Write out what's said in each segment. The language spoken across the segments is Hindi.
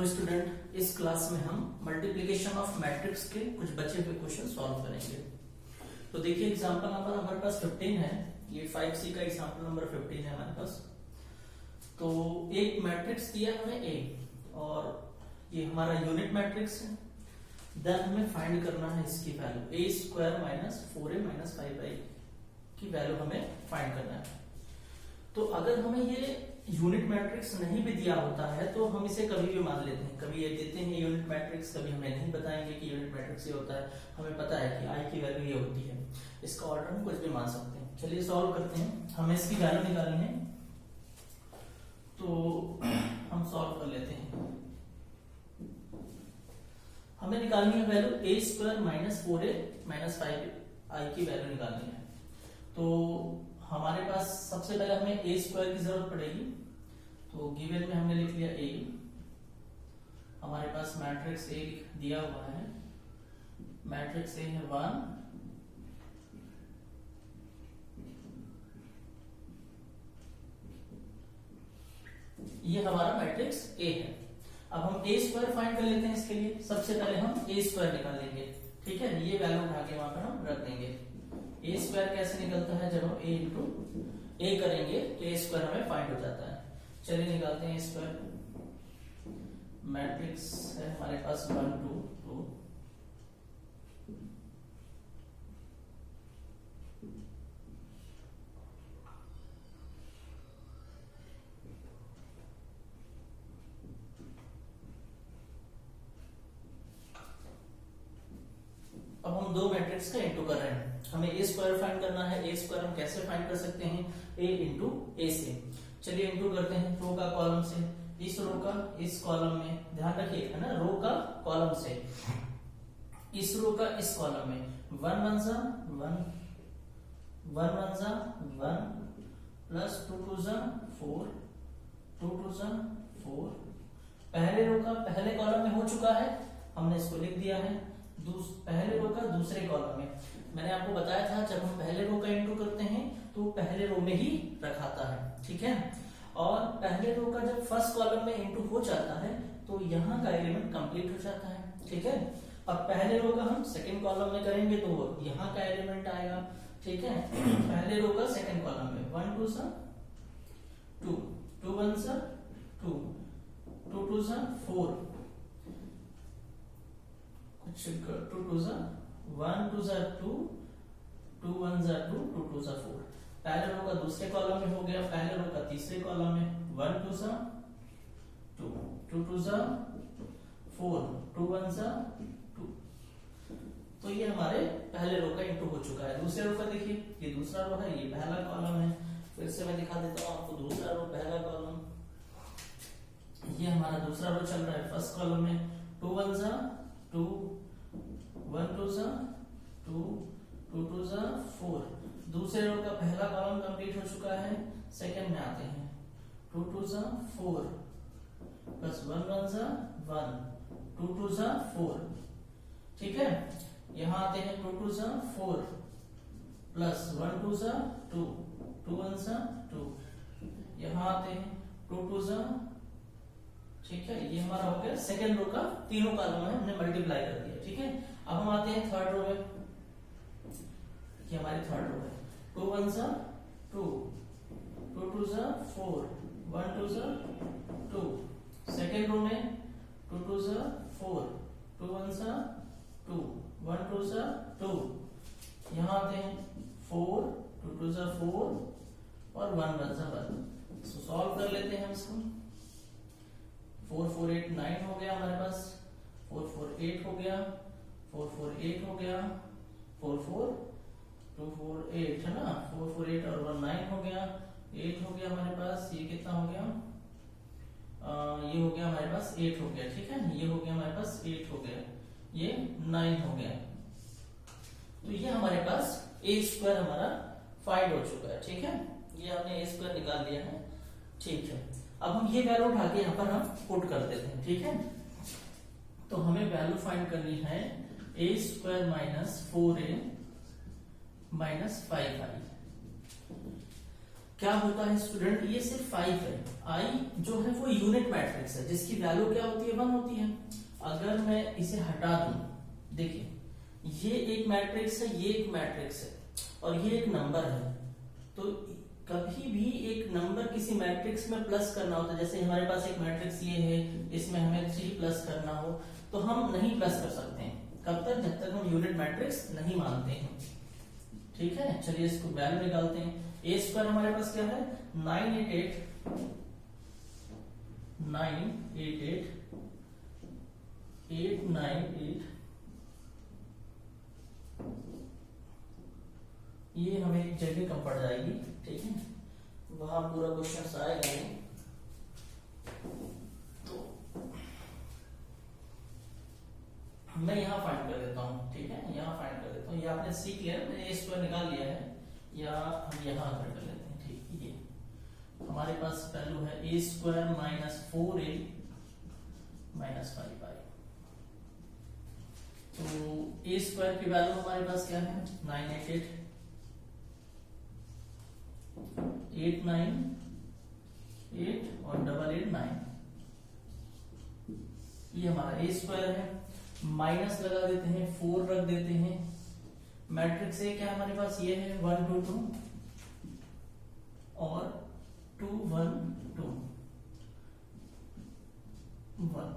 तो स्टूडेंट, इस क्लास में हम मल्टीप्लिकेशन ऑफ मैट्रिक्स के कुछ बचे हुए क्वेश्चन सॉल्व करेंगे। तो देखिए एग्जांपल नंबर हमारे पास 15 है। ये 5C का एग्जांपल नंबर 15 है हमारे पास। तो एक मैट्रिक्स दिया हमें A और ये हमारा यूनिट मैट्रिक्स है। देन हमें फाइंड करना है इसकी value a² minus 4a minus 5i की वैल्यू हमें फाइंड करना है। तो अगर हमें ये यूनिट मैट्रिक्स नहीं भी दिया होता है तो हम इसे कभी भी मान लेते हैं। कभी ये देते हैं यूनिट मैट्रिक्स, कभी हमें नहीं बताएंगे कि यूनिट मैट्रिक्स ये होता है। हमें पता है कि i की वैल्यू ये होती है। इसका ऑर्डर हम कुछ भी मान सकते हैं। चलिए सॉल्व करते हैं। हमें इसकी वैल्यू निकालनी है तो हम सॉल्व कर लेते हैं। हमें निकालनी है value a² minus 4a minus 5i की वैल्यू निकालनी है। तो हमारे पास सबसे पहले हमें a² की जरूरत पड़ेगी। तो गिवन में हमने लिख लिया a। हमारे पास मैट्रिक्स A दिया हुआ है। मैट्रिक्स A है 1, ये हमारा मैट्रिक्स A है। अब हम a² फाइंड कर लेते हैं। इसके लिए सबसे पहले हम a² निकालेंगे। ठीक है, ये वैल्यू उठा के वहां पर हम रख देंगे। a² कैसे निकलता है? जब हम a इंटू a करेंगे तो a² हमें फाइंड हो जाता है। चलिए निकालते हैं a²। मैट्रिक्स है हमारे पास 1 2 2। अब हम दो मैट्रिक्स का इंटू कर रहे हैं। हमें a² फाइंड करना है। a² हम कैसे फाइंड कर सकते हैं? a इंटू a से। चलिए इंटू करते हैं रो का कॉलम से। इस रो का इस कॉलम में, ध्यान रखिए है ना, रो का कॉलम से इस रो का इस कॉलम में 1 1 जा 1 1 1 जा 1 प्लस 2 2 जा 4 2 2 जा 4। पहले रो का पहले कॉलम में हो चुका है, हमने इसको लिख दिया है। पहले रो का दूसरे कॉलम में। मैंने आपको बताया था जब हम पहले रो का इंटू करते हैं तो पहले रो में ही रखाता है। ठीक है, और पहले रो का जब फर्स्ट कॉलम में इंटू हो जाता है तो यहाँ का एलिमेंट कंप्लीट हो जाता है। ठीक है, अब पहले रो का हम सेकंड कॉलम में करेंगे तो यहाँ का एलिमेंट आएगा। ठीक है, पहले रो का सेकंड कॉलम में 1 2 सा 2 2 1 सा 2 2 2 सा 4 2 2 सा 1 2 सा 2 2 1 सा 2 2 2 सा 4। पहले रो का दूसरे कॉलम में हो गया, पहले रो का तीसरे कॉलम में 1 2 सा 2 2 2 सा 4 2 1 सा 2। तो ये हमारे पहले रो का इंटू हो चुका है। दूसरे रो का देखिए, ये दूसरा रो है, ये पहला कॉलम है। फिर से मैं दिखा देता हूँ आपको। दूसरा रो पहला कॉलम, ये हमारा दूसरा रो चल रहा है फर्स्ट कॉलम में। 2 1 सा 2 1 2 सा 2 2 2 सा 4। दूसरे रो का पहला कॉलम कंप्लीट हो चुका है। सेकंड में आते हैं 2 2 सा 4 प्लस 1 1 सा 1 2 2 सा 4। ठीक है, यहाँ आते हैं 2 2 सा 4 प्लस 1 2 सा 2 2 1 सा 2। यहाँ आते हैं 2 2 सा। ठीक है, ये हमारा हो गया सेकंड रो का तीनों कॉलम है, हमने मल्टीप्लाई कर दिया। ठीक है, अब हम आते हैं थर्ड रो में। ये हमारी थर्ड रो है। 2 1 सा 2 2 2 सा 4 1 2 सा 2। सेकंड रो में 2 2 सा 4 2 1 सा 2 1 2 सा 2। यहाँ आते हैं 4 2 2 सा 4 और 1 1 सा 1। सॉल्व कर लेते हैं हम इसको। 4 4 8 9 हो गया हमारे पास। 4 4 8 हो गया। 4 4 8 हो गया। 4 4 2 4 8 है ना। 4 4 8 और 1 9 हो गया। 8 हो गया हमारे पास। ये कितना हो गया? ये हो गया हमारे पास 8 हो गया। ठीक है, ये हो गया हमारे पास 8 हो गया। ये 9 हो गया। तो ये हमारे पास a² हमारा फाइंड हो चुका है। ठीक है, ये हमने a² निकाल दिया है। ठीक है, अब हम ये वैल्यू उठा के यहाँ पर हम पुट कर देते हैं। ठीक है, तो हमें वैल्यू फाइंड करनी है a² minus 4a minus 5i। क्या होता है स्टूडेंट, ये सिर्फ 5 है। आई जो है वो यूनिट मैट्रिक्स है जिसकी वैल्यू क्या होती है, 1 होती है। अगर मैं इसे हटा दूं, देखिए ये एक मैट्रिक्स है, ये एक मैट्रिक्स है और ये एक नंबर है, तो कभी भी एक नंबर किसी मैट्रिक्स में प्लस करना होता है, जैसे हमारे पास एक मैट्रिक्स ये है, इसमें हमें 3 प्लस करना हो तो हम नहीं प्लस कर सकते हैं। कब तक, जब तक हम यूनिट मैट्रिक्स नहीं मानते हैं। ठीक है, चलिए इसको वैल्यू निकालते हैं। ए स्क्वायर हमारे पास क्या है, 988 898, ये हमें एक जगह कम पड़ जाएगी, ठीक है, वहां पूरा क्वेश्चन आएगा नहीं, तो मैं यहाँ फाइंड कर देता हूँ। ठीक है, यहाँ फाइंड कर देता हूँ, ये आपने सीख लिया, मैंने ए स्क्वायर निकाल लिया है, या हम यहाँ कर लेते हैं। ठीक, ये हमारे पास वैल्यू है ए square minus 4a minus 5i। तो ए स्क्वायर की वैल्यू हमारे पास क्या है, 988 898 और 889, ये हमारा ए स्क्वायर है। माइनस लगा देते हैं, 4 रख देते हैं। मैट्रिक्स ए क्या हमारे पास, ये है 1 2 2 और 2 1 2 1।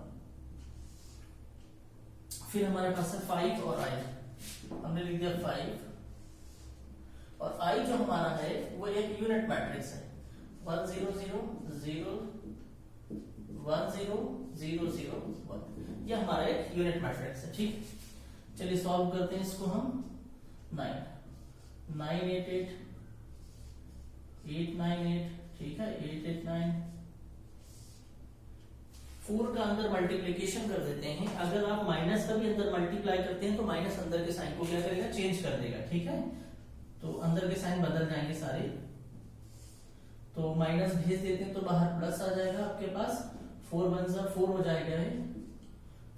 फिर हमारे पास है 5 और i, हमने लिख दिया 5, और i जो हमारा है वो एक यूनिट मैट्रिक्स है, 1 0 0 0 1 0 0 0 1, ये हमारा एक यूनिट मैट्रिक्स है। ठीक, चलिए सॉल्व करते हैं इसको हम। 988 898, ठीक है, 889, 4 का अंदर मल्टीप्लीकेशन कर देते हैं। अगर आप माइनस का भी अंदर मल्टीप्लाई करते हैं तो माइनस अंदर के साइन को क्या करेगा, चेंज कर देगा। ठीक है, तो अंदर के साइन बदल जाएंगे सारे, तो माइनस भेज देते हैं तो बाहर प्लस आ जाएगा आपके पास। 4 1 जा 4 हो जाएगा,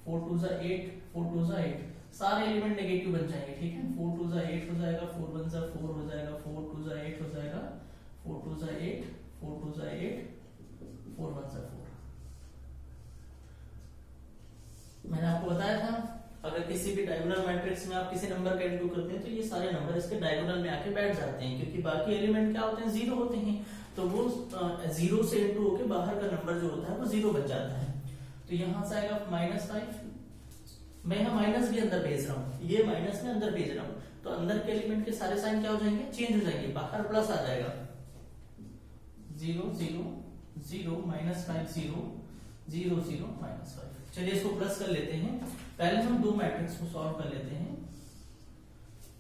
4 2 जा 8, 4 2 जा 8, सारे एलिमेंट नेगेटिव बन जाएंगे। ठीक है, 4 2 जा 8 हो जाएगा, 4 1 जा 4 हो जाएगा, 4 2 जा 8 हो जाएगा, 4 2 जा 8, 4 2 जा 8, 4 1 जा 4। मैंने आपको बताया था अगर किसी भी डायगोनल मैट्रिक्स में आप किसी नंबर का इंटू करते हैं तो ये सारे नंबर इसके डायगोनल में आके बैठ जाते हैं, क्योंकि बाकी एलिमेंट क्या होते हैं, 0 होते हैं, तो वो 0 से इंटू होके बाहर का नंबर जो होता है वो 0 बन जाता है। तो यहां से आएगा -5, मैं यहाँ माइनस भी अंदर भेज रहा हूँ, ये माइनस में अंदर भेज रहा हूँ, तो अंदर के एलिमेंट के सारे साइन क्या हो जाएंगे, चेंज हो जाएंगे, बाहर प्लस आ जाएगा। 0 0 0 -5 0 0 0 -5। चलिए इसको प्लस कर लेते हैं। पहले हम दो मैट्रिक्स को सॉल्व कर लेते हैं,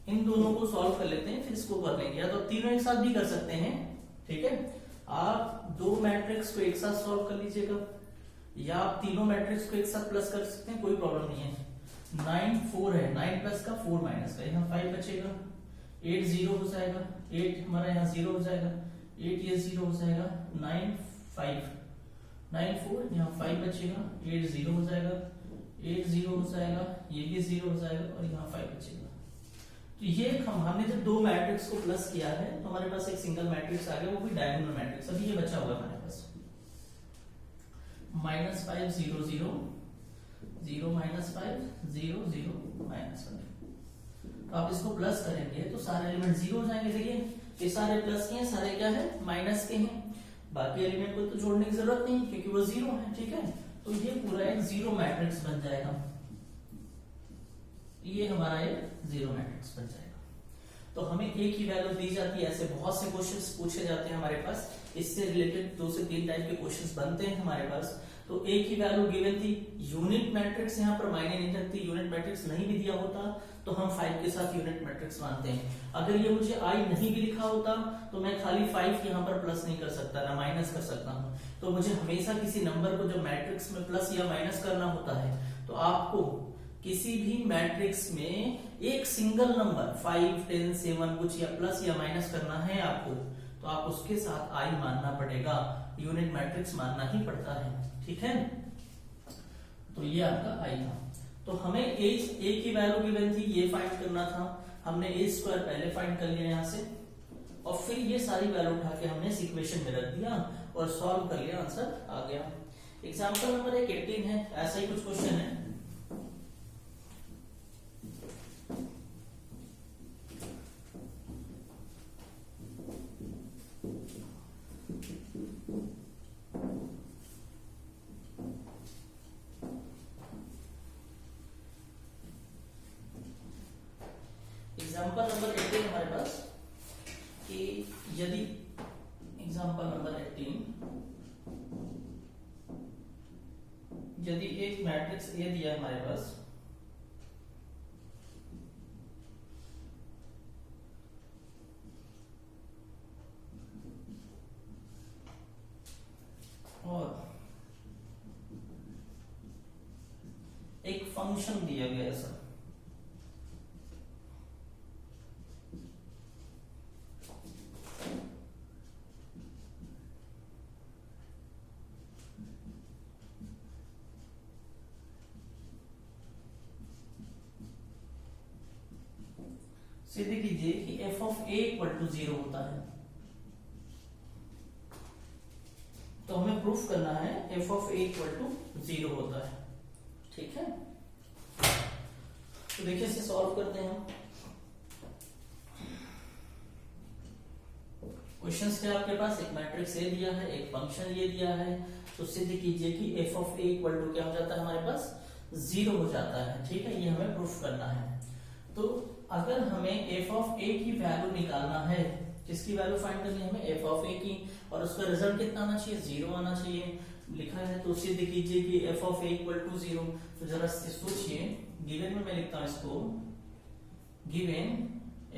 इन दोनों को सॉल्व कर लेते हैं, फिर इसको कर लेंगे, या तो तीनों एक साथ भी कर सकते हैं। ठीक है, आप दो मैट्रिक्स को एक साथ सॉल्व कर लीजिएगा, या आप तीनों मैट्रिक्स को एक साथ प्लस कर सकते हैं, कोई प्रॉब्लम नहीं है। 9 4 है, 9 प्लस का 4 माइनस का, यहाँ 5 बचेगा, 8 0 हो जाएगा, 8 हमारा यहाँ 0 हो जाएगा, 8 ये 0 हो जाएगा, 9 5 9 4 यहाँ 5 बचेगा, 8 0 हो जाएगा, 8 0 हो जाएगा, ये भी 0 हो जाएगा और यहाँ 5 बचेगा। तो ये हमने जब दो मैट्रिक्स को प्लस किया है तो हमारे पास एक सिंगल मैट्रिक्स आ गया, वो भी डायगोनल मैट्रिक्स। अभी ये बचा हुआ हमारे पास -5 0 0 0 -5 0 0 -5। तो आप इसको प्लस करेंगे तो सारे एलिमेंट 0 हो जाएंगे। देखिए ये सारे प्लस के हैं, सारे क्या है, माइनस के हैं, बाकी एलिमेंट को तो जोड़ने की जरूरत नहीं क्योंकि वो 0 है। ठीक है, तो ये पूरा एक 0 मैट्रिक्स बन जाएगा, ये हमारा एक 0 मैट्रिक्स बन जाएगा। तो हमें ए की वैल्यू दी जाती है, ऐसे बहुत से क्वेश्चंस पूछे जाते हैं हमारे पास, इससे रिलेटेड 2 से 3 टाइप के क्वेश्चंस बनते हैं हमारे पास। तो ए की वैल्यू गिवन थी, यूनिट मैट्रिक्स यहाँ पर मायने नहीं रखती, यूनिट मैट्रिक्स नहीं भी दिया होता तो हम 5 के साथ यूनिट मैट्रिक्स मानते हैं। अगर ये मुझे आई नहीं भी लिखा होता तो मैं खाली 5 यहाँ पर प्लस नहीं कर सकता, ना माइनस कर सकता हूँ। तो मुझे हमेशा किसी नंबर को जब मैट्रिक्स में प्लस या माइनस करना होता है तो आपको किसी भी मैट्रिक्स में एक सिंगल नंबर 5 10 7 कुछ या प्लस या माइनस करना है आपको, तो आप उसके साथ आई मानना पड़ेगा, यूनिट मैट्रिक्स मानना ही पड़ता है। ठीक है, तो ये आपका आई था। तो हमें ए की वैल्यू गिवन थी, ये फाइंड करना था। हमने ए स्क्वायर पहले फाइंड कर लिया यहाँ से, और फिर ये सारी वैल्यू उठा के हमने इस इक्वेशन में रख दिया और सॉल्व कर लिया, आंसर आ गया। एग्जांपल नंबर 18 है, ऐसा ही कुछ क्वेश्चन है। एग्जाम्पल नंबर 18 हमारे पास कि यदि एग्जाम्पल नंबर 18 यदि एक मैट्रिक्स ए दिया है हमारे पास और एक फंक्शन दिया गया है सर, सीधे कीजिए कि f of a equal to 0 होता है, तो हमें प्रूफ करना है f of a equal to 0 होता है। ठीक है, तो देखिए इसे सॉल्व करते हैं हम। क्वेश्चंस क्या आपके पास, एक मैट्रिक्स ए दिया है, एक फंक्शन ये दिया है, तो सिद्ध कीजिए कि f of a equal to क्या हो जाता है हमारे पास 0 हो जाता है। ठीक है, ये हमें प्रूफ करना है। तो अगर हमें f ऑफ a की वैल्यू निकालना है, किसकी वैल्यू फाइंड करनी है हमें, f ऑफ a की, और उसका रिजल्ट कितना आना चाहिए, 0 आना चाहिए। लिखा है तो सिद्ध कीजिए कि f of a equal to 0। तो जरा से सोचिए, गिवन में मैं लिखता हूं इसको, given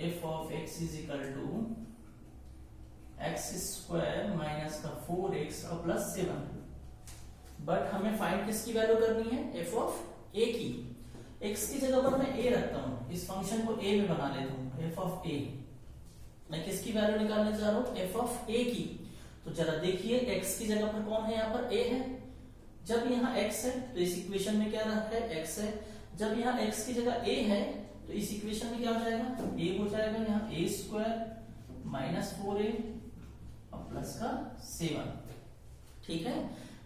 f of x is equal to x square minus का 4x और प्लस 7। बट हमें फाइंड किसकी वैल्यू करनी है, f ऑफ a की। x की जगह पर मैं a रखता हूं, इस फंक्शन को a में बना लेता हूं, f ऑफ a। मैं किसकी वैल्यू निकालने जा रहा हूं, f ऑफ a की। तो जरा देखिए x की जगह पर कौन है, यहाँ पर a है। जब यहाँ x है तो इस इक्वेशन में क्या है, x है। जब यहाँ x की जगह a है तो इस इक्वेशन में क्या हो जाएगा, a हो जाएगा, यहाँ a स्क्वायर माइनस 4a और प्लस का 7। ठीक है,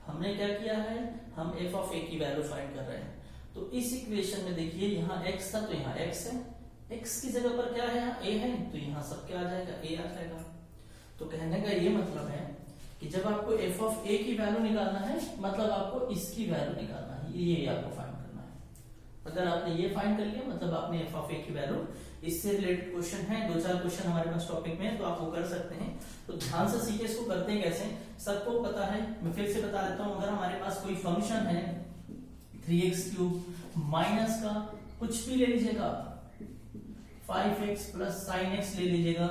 हमने क्या किया है, हम f ऑफ a की वैल्यू फाइंड कर रहे हैं। तो इस इक्वेशन में देखिए यहाँ x था तो यहाँ x है, x की जगह पर क्या है, यहाँ a है, तो यहाँ सब क्या आ जाएगा, a आ जाएगा। तो कहने का ये मतलब है कि जब आपको f ऑफ a की वैल्यू निकालना है, मतलब आपको इसकी वैल्यू निकालना है, ये आपको फाइंड करना है। अगर आपने ये फाइंड कर लिया, मतलब आपने f ऑफ a की वैल्यू, इससे रिलेटेड क्वेश्चन है, 2-4 क्वेश्चन हमारे पास टॉपिक में है, तो आप वो कर सकते हैं। तो ध्यान से सीखिए, इसको करते हैं कैसे, सबको पता है। मैं फिर से बता देता हूँ, अगर हमारे पास कोई फंक्शन है 3x क्यूब माइनस का कुछ भी ले लीजिएगा, 5x प्लस साइन x ले लीजिएगा।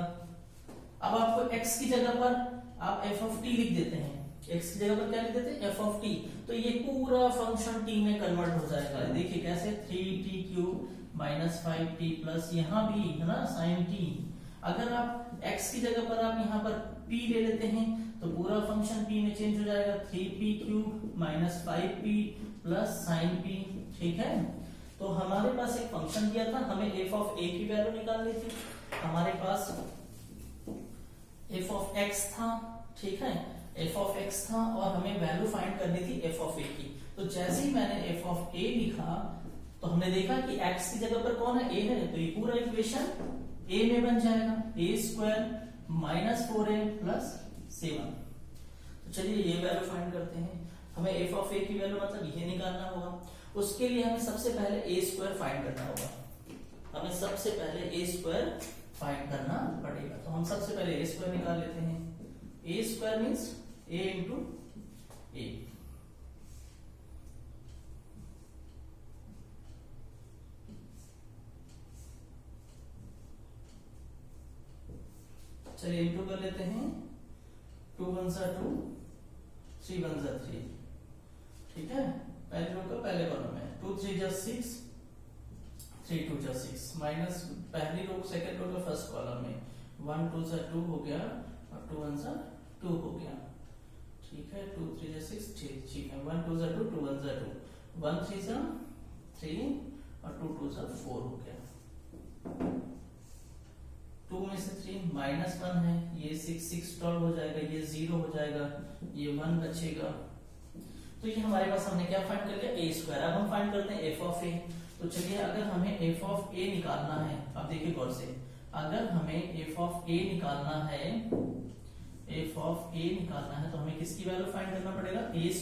अब आपको x की जगह पर आप f ऑफ t लिख देते हैं, x की जगह पर क्या लिख देते हैं, f ऑफ t। तो ये पूरा फंक्शन t में कन्वर्ट हो जाएगा। देखिए कैसे, 3t cube minus 5t plus यहाँ भी है ना साइन t। अगर आप x की जगह पर आप यहाँ पर p ले लेते हैं तो पूरा फंक्शन p में चेंज हो जाएगा, 3p cube minus 5p plus sign p। ठीक है, तो हमारे पास एक फंक्शन दिया था, हमें f ऑफ a की वैल्यू निकालनी थी। हमारे पास f ऑफ x था, ठीक है, f ऑफ x था और हमें वैल्यू फाइंड करनी थी f ऑफ a की। तो जैसे ही मैंने f ऑफ a लिखा तो हमने देखा कि x की जगह पर कौन है, a है, तो ये पूरा इक्वेशन a में बन जाएगा, a square minus 4a plus 7। तो चलिए ये वैल्यू फाइंड करते हैं। हमें f ऑफ a की वैल्यू मतलब ये निकालना होगा। उसके लिए हमें सबसे पहले a स्क्वायर फाइंड करना होगा। हमें सबसे पहले a स्क्वायर फाइंड करना पड़ेगा। तो हम सबसे पहले a स्क्वायर निकाल लेते हैं। a square means a into a। चलिए इंटू कर लेते हैं, 2 1 2 3 1 3। ठीक है, पहले रो का पहले कॉलम में 2 3 6 3 2 6 माइनस पहली रो सेकंड रो का फर्स्ट कॉलम में 1 2 2 हो गया और 2 1 2 हो गया। ठीक है, 2 3 6 ठीक है, 1 2 2 2 1 2 1 3 3 और 2 2 4 हो गया। 2 में से 3 -1 है, ये 6 12 हो जाएगा, ये 0 हो जाएगा, ये 1 बचेगा। तो ये हमारे पास हमने क्या फाइंड कर लिया, a स्क्वायर। अब हम फाइंड करते हैं f ऑफ a। तो चलिए अगर हमें f ऑफ a निकालना है, अब देखिए गौर से, अगर हमें f ऑफ a निकालना है, f ऑफ a निकालना है तो हमें किसकी वैल्यू फाइंड करना पड़ेगा, a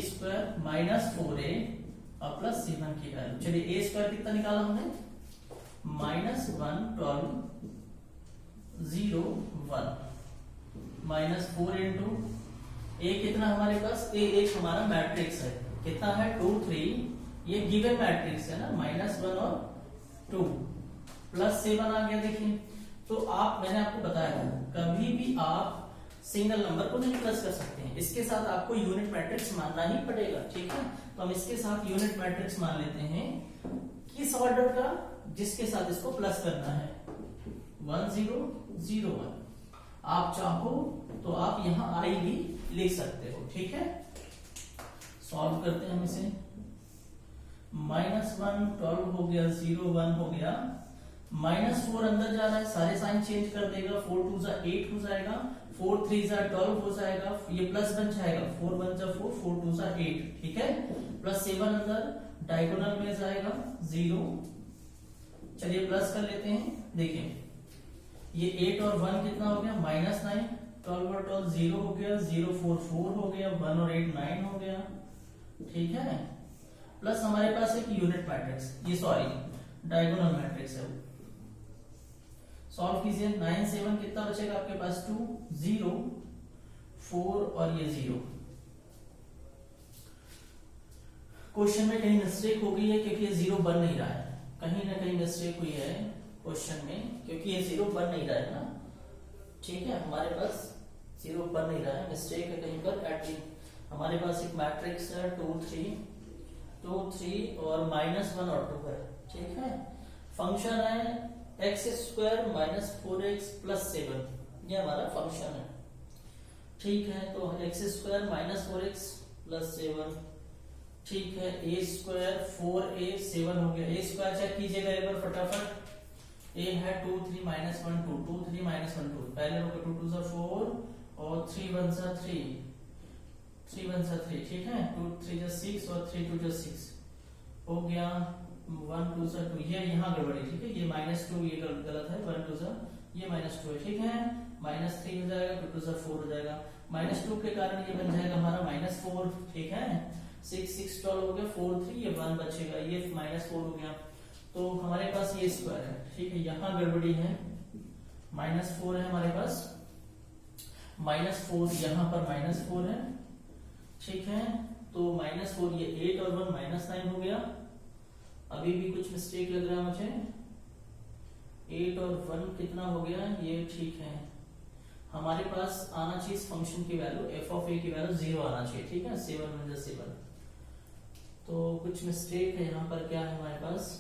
स्क्वायर माइनस 4a और प्लस 7 की वैल्यू। चलिए a स्क्वायर कितना निकाला हमने, -1 12 0 1 -4 इंटू a कितना हमारे पास, a एक हमारा मैट्रिक्स है, कितना है 2 3, ये गिवन मैट्रिक्स है ना, -1 और 2 प्लस 7 आ गया। देखिए तो आप, मैंने आपको बताया था कभी भी आप सिंगल नंबर को नहीं प्लस कर सकते हैं, इसके साथ आपको यूनिट मैट्रिक्स मानना ही पड़ेगा, ठीक है। तो हम इसके साथ यूनिट मैट्रिक्स मान लेते हैं, किस ऑर्डर का, जिसके साथ इसको प्लस करना है, 1 0 0 1। आप चाहो तो आप यहां आई भी लिख सकते हो, ठीक है। सॉल्व करते हैं हम इसे, -1 12 हो गया, 0 1 हो गया, -4 अंदर जा रहा है, सारे साइन चेंज कर देगा, 4 2 जा 8 हो जाएगा, 4 3 जा 12 हो जाएगा, ये प्लस बन जाएगा, 4 1 जा 4 4 2 जा 8, ठीक है, प्लस 7 अंदर डायगोनल में जाएगा 0। चलिए प्लस कर लेते हैं, देखिए ये 8 और 1 कितना हो गया, -9, 12 और 12 0 हो गया, 0 4 4 हो गया, 1 और 8 9 हो गया, ठीक है। प्लस हमारे पास एक यूनिट मैट्रिक्स, ये सॉरी डायगोनल मैट्रिक्स है, सॉल्व कीजिए। 9 7 कितना बचेगा आपके पास, 2 0 4 और ये 0। क्वेश्चन में कहीं मिस्टेक हो गई है क्योंकि ये 0 बन नहीं रहा है, कहीं ना कहीं मिस्टेक हुई है क्वेश्चन में, क्योंकि ये 0 बन नहीं रहा है ना, ठीक है, हमारे पास 0 बन नहीं रहा है, मिस्टेक है कहीं पर। हमारे पास एक मैट्रिक्स है 2 3 और -1 और 2 है, ठीक है। फंक्शन है x स्क्वायर -4x प्लस 7, ये हमारा फंक्शन है, ठीक है। तो x स्क्वायर -4x प्लस 7, ठीक है, a स्क्वायर 4a 7 हो गया, a स्क्वायर चेक कीजिएगा एक बार फटाफट, a है 2 3 -1 2 2 3 -1 2, पहले रो का 2 2 जा 4 और 3 1 जा 3 3 1 जा 3, ठीक है, 2 3 जा 6 और 3 2 जा 6 हो गया, 1 2 जा 2, ये यहाँ गड़बड़ी, ठीक है, ये -2 ये गलत है, 1 2 जा ये -2 है, ठीक है, -3 हो जाएगा, 2 2 जा 4 हो जाएगा, -2 के कारण ये बन जाएगा हमारा -4, ठीक है, 6 6 12 हो गया, 4 3 ये 1 बचेगा, ये -4 हो गया। तो हमारे पास ये स्क्वायर है, ठीक है, यहाँ गड़बड़ी है, -4 है हमारे पास, -4 यहाँ पर -4 है, ठीक है, तो -4 ये 8 और 1 -9 हो गया। अभी भी कुछ मिस्टेक लग रहा है मुझे, 8 और 1 कितना हो गया, ये ठीक है, हमारे पास आना चाहिए इस फंक्शन की वैल्यू f ऑफ a की वैल्यू 0 आना चाहिए, ठीक है, 7 1 7। तो कुछ मिस्टेक है यहाँ पर, क्या है हमारे पास,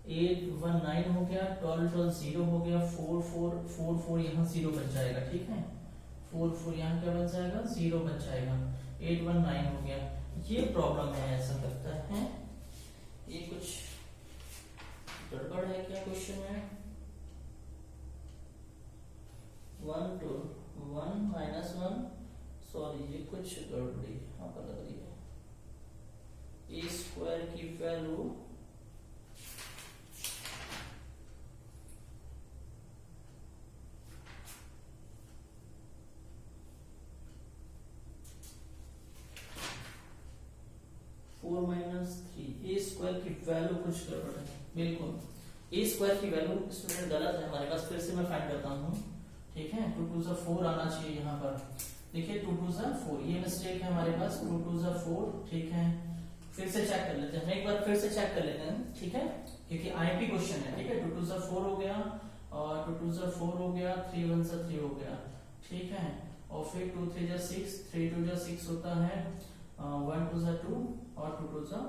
8 1 9 हो गया, 12 12 0 हो गया, 4 4 4 4 यहाँ 0 बन जाएगा, ठीक है, 4 4 यहाँ क्या बन जाएगा, 0 बन जाएगा, 8 1 9 हो गया। ये प्रॉब्लम है, ऐसा लगता है ये कुछ गड़बड़ है क्या क्वेश्चन में, 1 2 1 -1, सॉरी ये कुछ गड़बड़ी यहाँ पर लग रही है, a स्क्वायर की वैल्यू -3, a स्क्वायर की वैल्यू कुछ गड़बड़ है, बिल्कुल a स्क्वायर की वैल्यू स्टूडेंट गलत है हमारे पास, फिर से मैं फाइंड करता हूँ, ठीक है, 2 2 जा 4 आना चाहिए यहाँ पर, देखिए 2 2 जा 4, ये मिस्टेक है हमारे पास, 2 2 जा 4, ठीक है, फिर से चेक कर लेते हैं, एक बार फिर से चेक कर लेते हैं, ठीक है, क्योंकि आईपी क्वेश्चन है, ठीक है, 2 2 जा 4 हो गया और 2 2 जा 4 हो गया, 3 1 जा 3 हो गया, ठीक है, और फिर 2 3 जा 6, 3 2 जा 6 होता है, 1 2 जा 2 और 2 2 जा,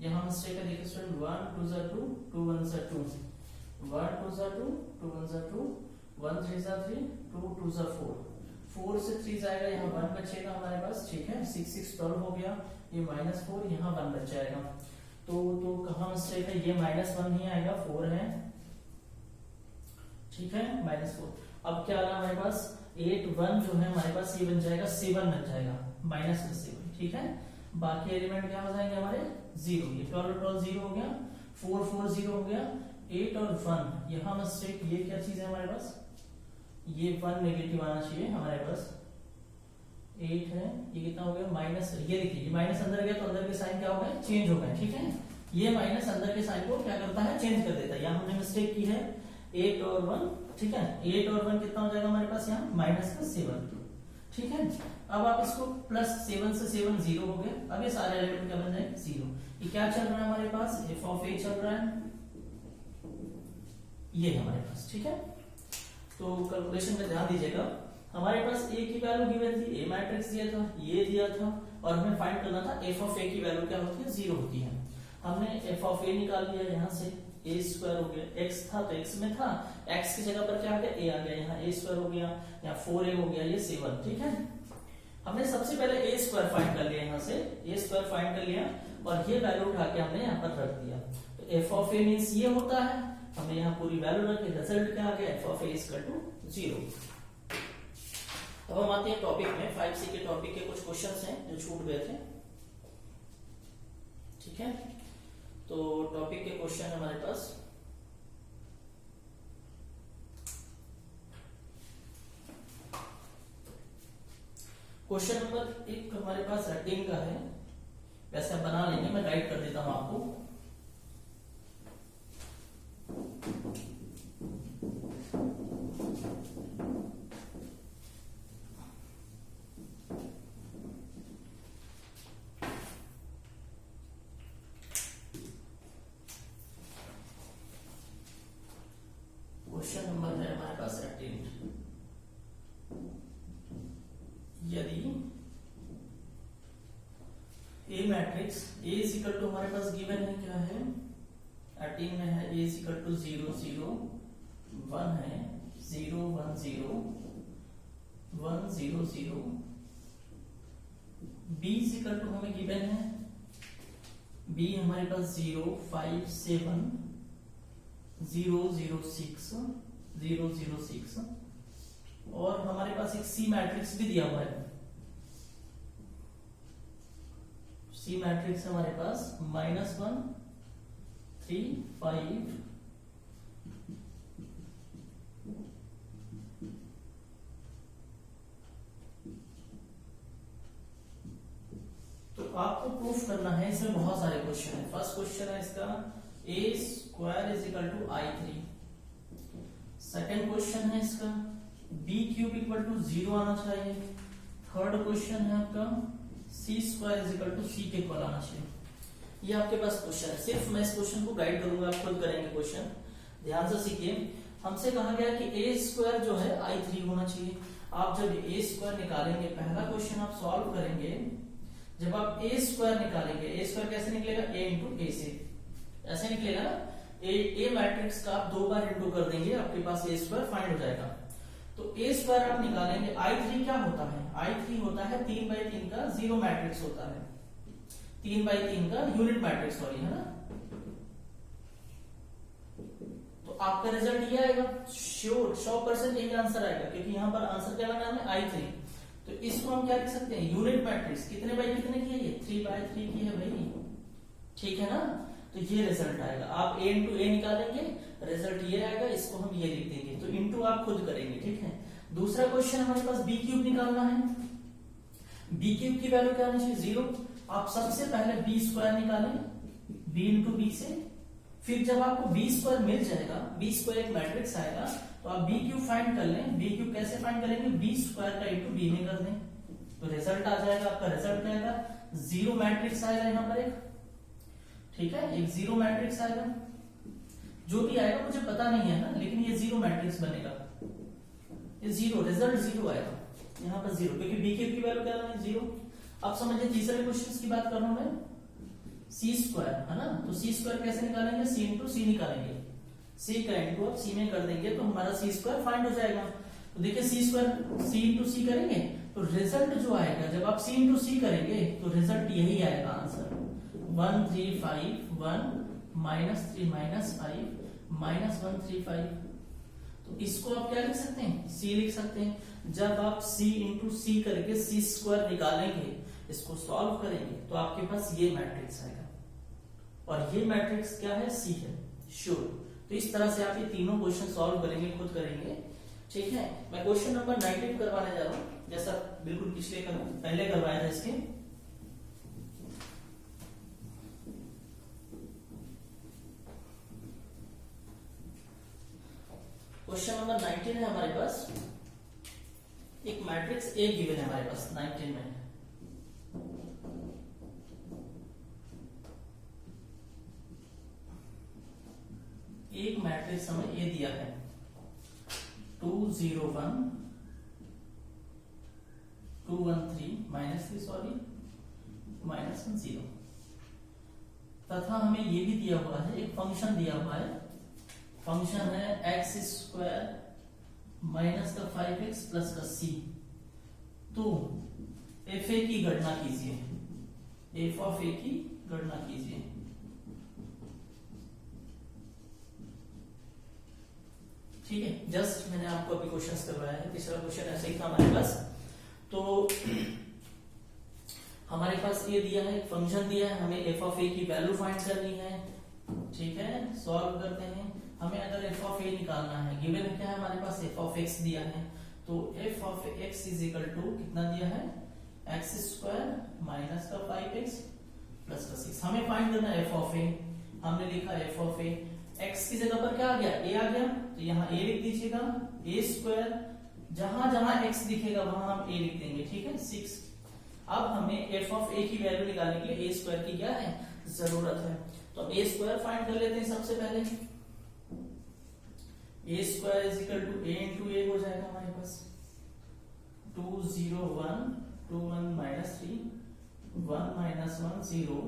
यहाँ मिस्टेक है, देखिए स्टूडेंट, 1 2 जा 2 2 1 जा 2, 1 2 जा 2 2 1 जा 2, 1 3 जा 3 2 2 जा 4, 4 से 3 जाएगा, यहाँ 1 बचेगा हमारे पास, ठीक है, 6 6 12 हो गया, ये -4 यहाँ 1 बच जाएगा। तो कहाँ मिस्टेक है, ये -1 नहीं आएगा, 4 है, ठीक है, -4। अब क्या आ रहा है हमारे पास 8 1 जो है हमारे पास ये बन जाएगा 7 बन जाएगा -7, ठीक है। बाकी एलिमेंट क्या हो जाएंगे हमारे 0, ये 12 0 हो गया, 4 4 0 हो गया, 8 और 1 यहाँ मिस्टेक, ये क्या चीज है हमारे पास, ये 1 नेगेटिव आना चाहिए हमारे पास, 8 है, ये कितना हो गया माइनस, ये देखिए ये माइनस अंदर गया तो अंदर के साइन क्या हो गए, चेंज हो गए, ठीक है। ये माइनस अंदर के साइन को क्या करता है, चेंज कर देता है। यहाँ हमने मिस्टेक की है 8 और 1, ठीक है, 8 और 1 कितना हो जाएगा हमारे पास यहाँ -7, ठीक है। अब आप इसको +7 से 7 0 हो गया, अब ये सारे एलिमेंट क्या बन जाएंगे 0। ये क्या चल रहा है हमारे पास, f(a) चल रहा है, ये हमारे पास, ठीक है। तो कैलकुलेशन में ध्यान दीजिएगा, हमारे पास a की वैल्यू गिवन थी, a मैट्रिक्स दिया था, ये दिया था, और हमें फाइंड करना था f(a) की वैल्यू क्या होती है, 0 होती है। हमने f(a) निकाल लिया, यहाँ से a² हो गया, x था तो x में था, x की जगह पर क्या आ गया, a आ गया, यहाँ a² हो गया, यहाँ 4a हो गया, ये 7, ठीक है। हमने सबसे पहले a² फाइंड कर लिया, यहाँ से a² फाइंड कर लिया, और ये वैल्यू उठा के हमने यहाँ पर रख दिया। तो f(a) मींस ये होता है, हमने यहाँ पूरी वैल्यू रखी, रिजल्ट क्या आ गया, f(a) = 0। अब हम आते हैं टॉपिक में, 5C के टॉपिक के कुछ क्वेश्चंस हैं जो छूट गए थे, ठीक है। तो टॉपिक के क्वेश्चन है हमारे पास, क्वेश्चन नंबर 1 हमारे पास 18 का है, वैसे आप बना लेंगे, मैं गाइड कर देता हूं आपको। क्वेश्चन नंबर है हमारे पास 18, यदि A मैट्रिक्स A = हमारे पास गिवन है, क्या है 18 में है, A = 0 0 1 है, 0 1 0 1 0 0, B = हमें गिवन है, B हमारे पास 0 5 7 0 0 6 0 0 6, और हमारे पास एक C मैट्रिक्स भी दिया हुआ है, C मैट्रिक्स हमारे पास -1 3 5 तो आपको प्रूफ करना है, इसमें बहुत सारे क्वेश्चन है। फर्स्ट क्वेश्चन है इसका a² = I3, सेकेंड क्वेश्चन है इसका b³ = 0 आना चाहिए, थर्ड क्वेश्चन है आपका c² = c के इक्वल आना चाहिए। ये आपके पास क्वेश्चन है, सिर्फ मैं इस क्वेश्चन को गाइड करूंगा, आप खुद करेंगे क्वेश्चन, ध्यान से सीखिए। हमसे कहा गया कि a² जो है I3 होना चाहिए। आप जब a² निकालेंगे, पहला क्वेश्चन आप सॉल्व करेंगे, जब आप a² निकालेंगे, a² कैसे निकलेगा, a × a से, ऐसे निकलेगा ना, a मैट्रिक्स का आप 2 बार इंटू कर देंगे, आपके पास a² फाइंड हो जाएगा। तो a² आप निकालेंगे, I3 क्या होता है, I3 होता है 3/3 का 0 मैट्रिक्स होता है, 3/3 का यूनिट मैट्रिक्स, सॉरी, है ना। तो आपका रिजल्ट ये आएगा, श्योर 100% यही आंसर आएगा, क्योंकि यहाँ पर आंसर क्या लगा है I3। तो इसको हम क्या लिख सकते हैं, यूनिट मैट्रिक्स, कितने बाई कितने की है, ये 3/3 की है भाई, ठीक है ना। तो ये रिजल्ट आएगा, आप a × a निकालेंगे, रिजल्ट ये आएगा, इसको हम ये लिख देंगे, तो इंटू आप खुद करेंगे, ठीक है। दूसरा क्वेश्चन हमारे पास b³ निकालना है, b³ की वैल्यू क्या आनी चाहिए, 0। आप सबसे पहले b² निकालें, b × b से, फिर जब आपको b² मिल जाएगा, b² एक मैट्रिक्स आएगा, तो आप b³ फाइंड कर लें। b³ कैसे फाइंड करेंगे, b² का इंटू b में कर दें, तो रिजल्ट आ जाएगा। आपका रिजल्ट क्या आएगा, 0 मैट्रिक्स आएगा यहाँ पर एक, ठीक है, एक 0 मैट्रिक्स आएगा, जो भी आएगा मुझे पता नहीं है ना, लेकिन ये 0 मैट्रिक्स बनेगा, ये 0, रिजल्ट 0 आएगा यहाँ पर 0, क्योंकि b³ की वैल्यू क्या है, 0। अब समझिए तीसरे क्वेश्चन की बात कर रहा हूं मैं, c² है ना, तो c² कैसे निकालेंगे, c × c निकालेंगे, c का इंटू आप c में कर देंगे, तो हमारा c² फाइंड हो जाएगा। तो देखिए c² c × c करेंगे, तो रिजल्ट जो आएगा, जब आप c × c करेंगे, तो रिजल्ट यही आएगा आंसर, 1 3 5 1 -3 -5 -1 3 5। तो इसको आप क्या लिख सकते हैं, सी लिख सकते हैं। जब आप सी इंटू सी करके सी स्क्वायर निकालेंगे, इसको सॉल्व करेंगे, तो आपके पास ये मैट्रिक्स आएगा, और ये मैट्रिक्स क्या है, सी है, श्योर। तो इस तरह से आप ये तीनों क्वेश्चन सॉल्व करेंगे, खुद करेंगे, ठीक है। मैं क्वेश्चन नंबर 19 करवाने जा रहा हूं, जैसा बिल्कुल पहले करवाया था इसके। क्वेश्चन नंबर 19 है हमारे पास, एक मैट्रिक्स ए गिवन है हमारे पास 19 में। एक मैट्रिक्स हमें ए दिया है 2 0 1 2 1 3 -3 सॉरी -1 0, तथा हमें ये भी दिया हुआ है, एक फंक्शन दिया हुआ है, फंक्शन है x स्क्वायर माइनस का 5x प्लस का c। तो एफ ए की गणना कीजिए, एफ ऑफ ए की गणना कीजिए। ठीक है, जस्ट मैंने आपको अभी क्वेश्चंस करवाया है, तीसरा क्वेश्चन ऐसे ही था हमारे पास। तो हमारे पास ये दिया है, फंक्शन दिया है, हमें एफ ऑफ ए की वैल्यू फाइंड करनी है, ठीक है। सॉल्व करते हैं, हमें अगर एफ ऑफ ए निकालना है, गिवन क्या है हमारे पास, एफ ऑफ एक्स दिया है, तो f of x is equal to कितना दिया है, एक्स स्क्वायर माइनस का 5x प्लस का 6। हमें फाइंड करना है एफ ऑफ ए, हमने लिखा एफ ऑफ ए, x की जगह पर क्या आ गया, a आ गया, तो यहाँ a लिख दीजिएगा, a स्क्वायर, जहां जहां x दिखेगा वहां हम a लिख देंगे, ठीक है, 6। अब हमें f ऑफ a की वैल्यू निकालने के लिए a स्क्वायर की क्या है, जरूरत है। तो a स्क्वायर फाइंड कर लेते हैं सबसे पहले। a square is equal to a into a हो जाएगा हमारे पास, 2 0 1 2 1 -3 1 -1 0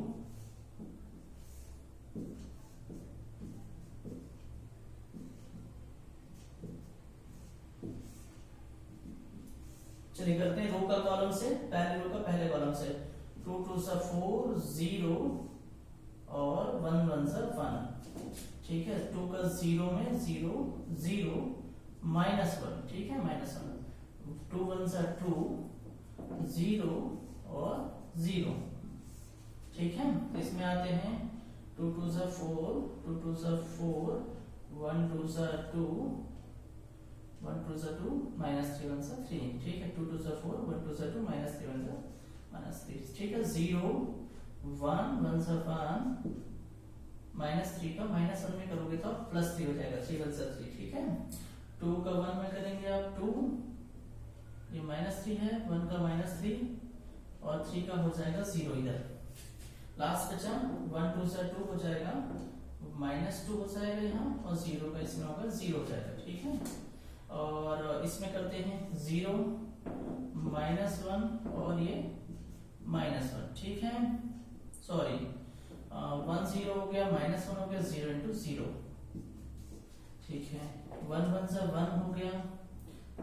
चलिए करते हैं रो का कॉलम से, पहले रो का पहले कॉलम से, 2 2 4 0 और 1 1 1, ठीक है। 2 का 0 में 0 0 -1, ठीक है, -1, 2 1 2 0 और 0, ठीक है। इसमें आते हैं 2 2 4 2 2 4 1 2 2 1 2 2 -3 1 3, ठीक है। 2 2 4 1 2 2 -3 1 -3, ठीक है। 0 1 1 1 -3 का -1 में करोगे तो +3 हो जाएगा, 3 1 3, ठीक है। 2 का 1 में करेंगे आप 2, ये -3 है, 1 का -3 और 3 का हो जाएगा 0 इधर। लास्ट बचा 1 2 2 हो जाएगा, -2 हो जाएगा यहाँ, और 0 का इसमें होगा 0 हो जाएगा, ठीक है। और इसमें करते हैं 0 -1 और ये -1, ठीक है, सॉरी 1 0 हो गया, -1 हो गया, 0 इंटू 0, ठीक है। 1 1 1 हो गया,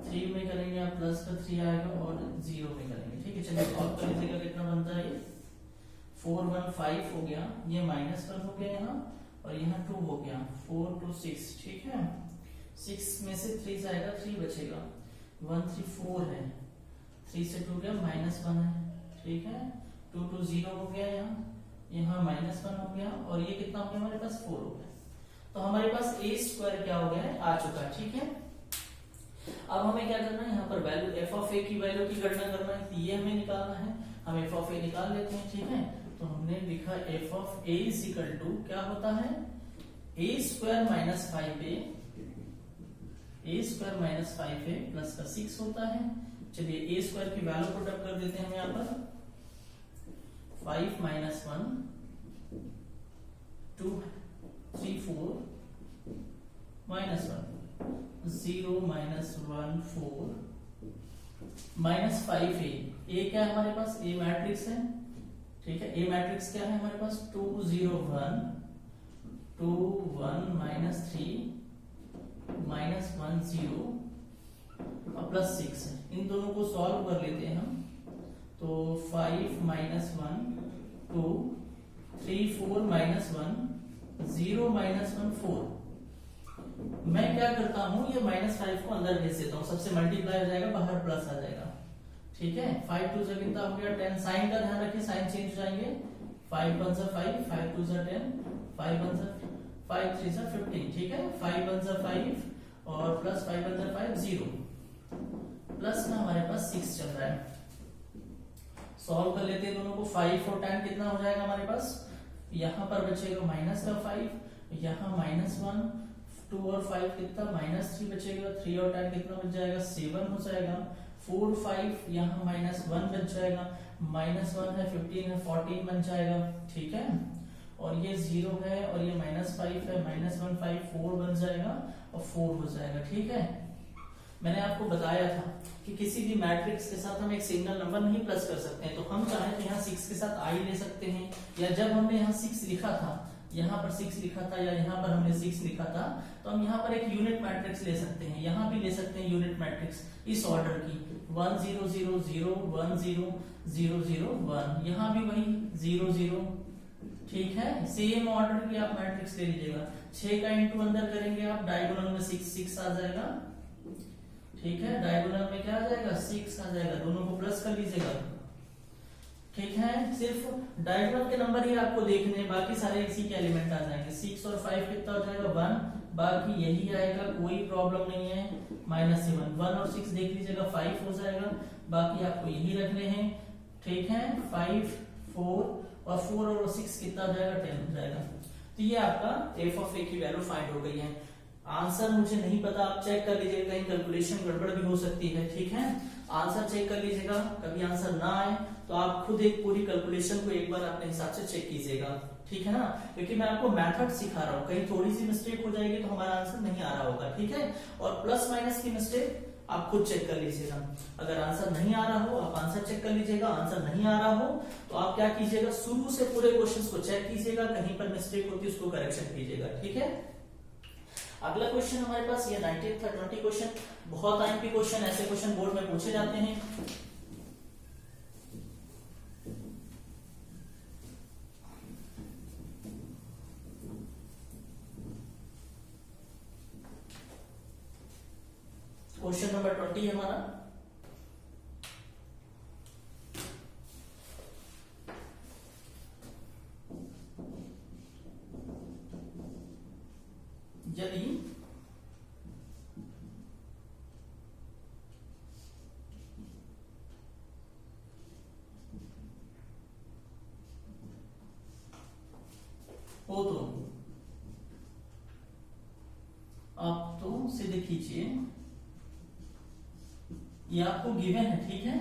3 में करेंगे आप प्लस का 3 आएगा, और 0 में करेंगे, ठीक है। चलिए सॉल्व कर लीजिएगा, कितना बनता है ये 4 1 5 हो गया, ये -1 हो गया यहाँ, और यहाँ 2 हो गया, 4 2 6, ठीक है। 6 में से 3 जाएगा, 3 बचेगा, 1 3 4 है, 3 से 2 गया, -1 है, ठीक है। 2 2 0 हो गया, यहाँ -1 हो गया, और ये कितना हो गया हमारे पास 4 हो गया। तो हमारे पास a स्क्वायर क्या हो गया है, आ चुका है, ठीक है। अब हमें क्या करना है, यहाँ पर वैल्यू एफ ऑफ ए की वैल्यू की गणना करना है, ये हमें निकालना है। हम एफ ऑफ ए निकाल लेते हैं, ठीक है। तो हमने लिखा f of a is equal to क्या होता है, a square -5a, a square -5a plus का 6 होता है। चलिए a स्क्वायर की वैल्यू पुट अप कर देते हैं यहाँ पर, 5 -1 2 3 4 -1 0 -1 4 -5a, a क्या है हमारे पास, a मैट्रिक्स है, ठीक है। a मैट्रिक्स क्या है हमारे पास, 2 0 1 2 1 -3 -1 0 और +6 है। इन दोनों को सॉल्व कर लेते हैं हम, तो 5 -1 2 3 4 -1 0 -1 4, मैं क्या करता हूँ, ये -5 को अंदर भेज देता हूँ, सबसे मल्टीप्लाई हो जाएगा, बाहर प्लस आ जाएगा। ठीक है, 5 2 से कितना हो गया 10। साइन का ध्यान रखिए, साइन चेंज हो जाएंगे। 5 1 5, 5 2 10, 5 1 5 3 15। ठीक है, 5 1 5 और प्लस 5 1 5 0, प्लस में हमारे पास 6 चल रहा है। सॉल्व कर लेते हैं दोनों को। 5 और 10 कितना हो जाएगा हमारे पास, यहाँ पर बचेगा -5, यहाँ -1, 2 और 5 कितना -3 बचेगा, 3 और 10 कितना बच जाएगा 7 हो जाएगा, 4 5 यहाँ -1 बच जाएगा, -1 है 15 है 14 बन जाएगा। ठीक है, और ये 0 है और ये -5 है, -1 5 4 बन जाएगा और 4 हो जाएगा। ठीक है, मैंने आपको बताया था कि किसी भी मैट्रिक्स के साथ हम एक सिंगल नंबर नहीं प्लस कर सकते हैं, तो हम चाहे तो यहाँ 6 के साथ आई ले सकते हैं, या जब हमने यहाँ 6 लिखा था, यहाँ पर 6 लिखा था या यहाँ पर हमने 6 लिखा था, तो हम यहाँ पर एक यूनिट मैट्रिक्स ले सकते हैं, यहाँ भी ले सकते हैं यूनिट मैट्रिक्स इस ऑर्डर की 1 0 0 0 1 0 0 0 1, यहाँ भी वही 0 0। ठीक है, सेम ऑर्डर की आप मैट्रिक्स ले लीजिएगा। 6 का इंटू अंदर करेंगे आप, डायगोनल में 6 6 आ जाएगा। ठीक है, डायगोनल में क्या आ जाएगा 6 आ जाएगा, दोनों को प्लस कर लीजिएगा। ठीक है, सिर्फ डायगोनल के नंबर ही आपको देखने, बाकी सारे इसी के एलिमेंट आ जाएंगे। 6 और 5 कितना हो जाएगा 1, बाकी यही आएगा, कोई प्रॉब्लम नहीं है। -7, 1 और 6 देख लीजिएगा 5 हो जाएगा, बाकी आपको यही रखने हैं। ठीक है, 5 4 और 4 और 6 कितना हो जाएगा 10 हो जाएगा। तो ये आपका f ऑफ a की वैल्यू फाइंड हो गई है। आंसर मुझे नहीं पता, आप चेक कर लीजिएगा, कहीं कैलकुलेशन गड़बड़ भी हो सकती है। ठीक है, आंसर चेक कर लीजिएगा, कभी आंसर ना आए तो आप खुद एक पूरी कैलकुलेशन को एक बार अपने हिसाब से चेक कीजिएगा। ठीक है ना, क्योंकि मैं आपको मेथड सिखा रहा हूँ, कहीं थोड़ी सी मिस्टेक हो जाएगी तो हमारा आंसर नहीं आ रहा होगा। ठीक है, और प्लस माइनस की मिस्टेक आप खुद चेक कर लीजिएगा। अगर आंसर नहीं आ रहा हो आप आंसर चेक कर लीजिएगा, आंसर नहीं आ रहा हो तो आप क्या कीजिएगा, शुरू से पूरे क्वेश्चंस को चेक कीजिएगा, कहीं पर मिस्टेक होती है उसको करेक्शन कीजिएगा। ठीक है, अगला क्वेश्चन हमारे पास ये 19th था 20 क्वेश्चन, बहुत आईएमपी क्वेश्चन, ऐसे क्वेश्चन बोर्ड में पूछे जाते हैं। क्वेश्चन नंबर 20 है हमारा। यदि हो तो आप तो सीधे खींचिए, ये आपको गिवन है। ठीक है,